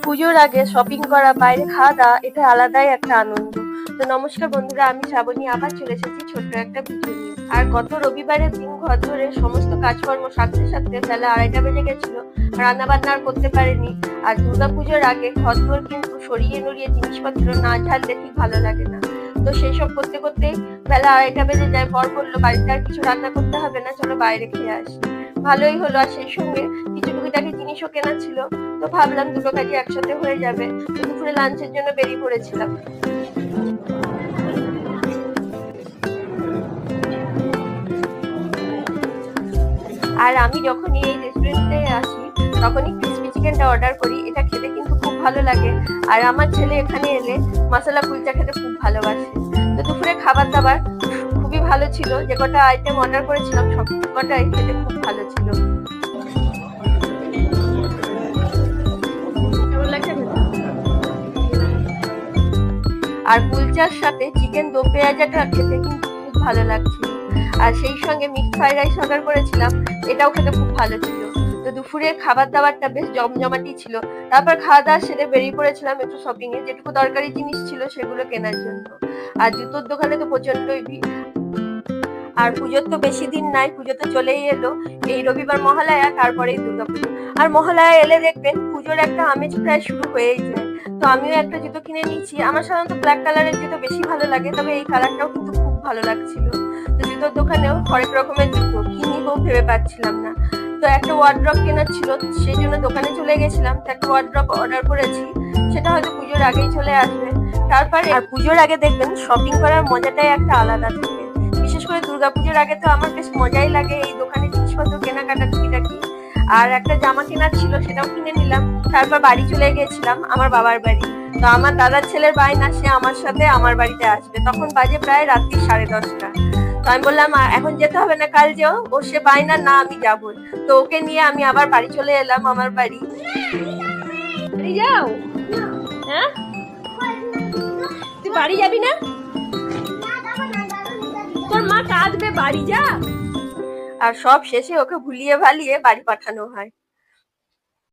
পুজোর আগে শপিং করা, বাইরে খাওয়া দাওয়া, এটা আলাদাই একটা আনন্দ। তো নমস্কার বন্ধুরা, আমি শ্রাবণী আবার চলে এসেছি ছোট্ট একটা ভিডিও নিয়ে। আর গত রবিবারের দিন ঘর ধরে সমস্ত কাজকর্ম সারতে সারতে বেলা 2:30 বেজে গেছিল। রান্না বান্না আর করতে পারিনি। আর দুর্গাপুজোর আগে ঘর ধর কিন্তু সরিয়ে নড়িয়ে জিনিসপত্র না ঝাড়লে ঠিক ভালো লাগে না। তো সেই সব করতে করতে বেলা 2:30 বেজে যায়। বর বললো বাড়িতে আর কিছু রান্না করতে হবে না, চলো বাইরে খেয়ে আসি। ভালোই হলো। আর সেই সঙ্গে কিছু টুকিটাকি জিনিসও কেনা ছিল। তো ভাবলাম দুটো কাজই একসাথে হয়ে যাবে। তো দুপুরে লাঞ্চের জন্য বেরিয়ে পড়েছিলাম। আর আমি যখনই এই রেস্টুরেন্টে আসি তখনই ক্রিসপি চিকেনটা অর্ডার করি। এটা খেতে কিন্তু খুব ভালো লাগে। আর আমার ছেলে এখানে এলে মশলা কুলচা খেতে খুব ভালোবাসে। তো দুপুরে খাবার দাবার খুবই ভালো ছিল। যে কটা আইটেম অর্ডার করেছিলাম সব কটাই খেতে খুব ভালো ছিল। আর কুলচার সাথে চিকেন দো পেঁয়াজাটা খেতে কিন্তু খুব ভালো লাগছিল। আর সেই সঙ্গে মিক্সড ফ্রাইড রাইস অর্ডার করেছিলাম, এটাও খেতে খুব ভালো ছিল। তো দুপুরে খাবার দাবারটা বেশ জমজমাটি ছিল। তারপর খাওয়া দাওয়া সেরে বেরিয়ে পড়েছিলাম একটু শপিং এ, যেটুকু দরকারি জিনিস ছিল সেগুলো কেনার জন্য। আর জুতোর দোকানে তো প্রচন্ডই ভিড়। আর পুজোর তো বেশি দিন নাই, পুজো তো চলেই এলো। এই রবিবার মহালয়া, তারপরেই দুর্গাপুজো। আর মহালয়া এলে দেখবেন পুজোর একটা আমেজ প্রায় শুরু হয়েই যায়। তো আমিও একটা জুতো কিনে নিয়েছি। আমার সাধারণত ব্ল্যাক কালারের জুতো বেশি ভালো লাগে, তবে এই কালারটাও কিন্তু খুব ভালো লাগছিল। তো জুতোর দোকানেও হরেক রকমের জুতো কি নিবো ভেবে পাচ্ছিলাম না। তো একটা ওয়ার্ড্রপ কেনার ছিল, সেই জন্য দোকানে চলে গেছিলাম। তো একটা ওয়ার্ড্রপ অর্ডার করেছি, সেটা হয়তো পুজোর আগেই চলে আসবে। তারপরে আর পুজোর আগে দেখবেন শপিং করার মজাটাই একটা আলাদা থাকে। বিশেষ করে দুর্গাপুজোর আগে তো আমার বেশ মজাই লাগে এই দোকানে জিনিসপত্র কেনাকাটা টুকিটাকি। আর একটা জামা কেনার ছিল, সেটাও কিনে নিলাম। তারপর বাড়ি চলে গেছিলাম আমার বাবার বাড়ি। তো আমার দাদার ছেলের বায়না, সে আমার সাথে আমার বাড়িতে আসবে। তখন বাজে প্রায় রাত্রি 10:30। তো আমি বললাম এখন যেতে হবে না, কাল যেও। ও সে বায়না না আমি যাবো। তো ওকে নিয়ে আমি আবার বাড়ি চলে এলাম আমার বাড়ি। যাও, হ্যাঁ তুই বাড়ি যাবি না? তোর মা কাঁদবে, বাড়ি যা। আর সব শেষে ওকে ভুলিয়ে ভালিয়ে বাড়ি পাঠানো হয়।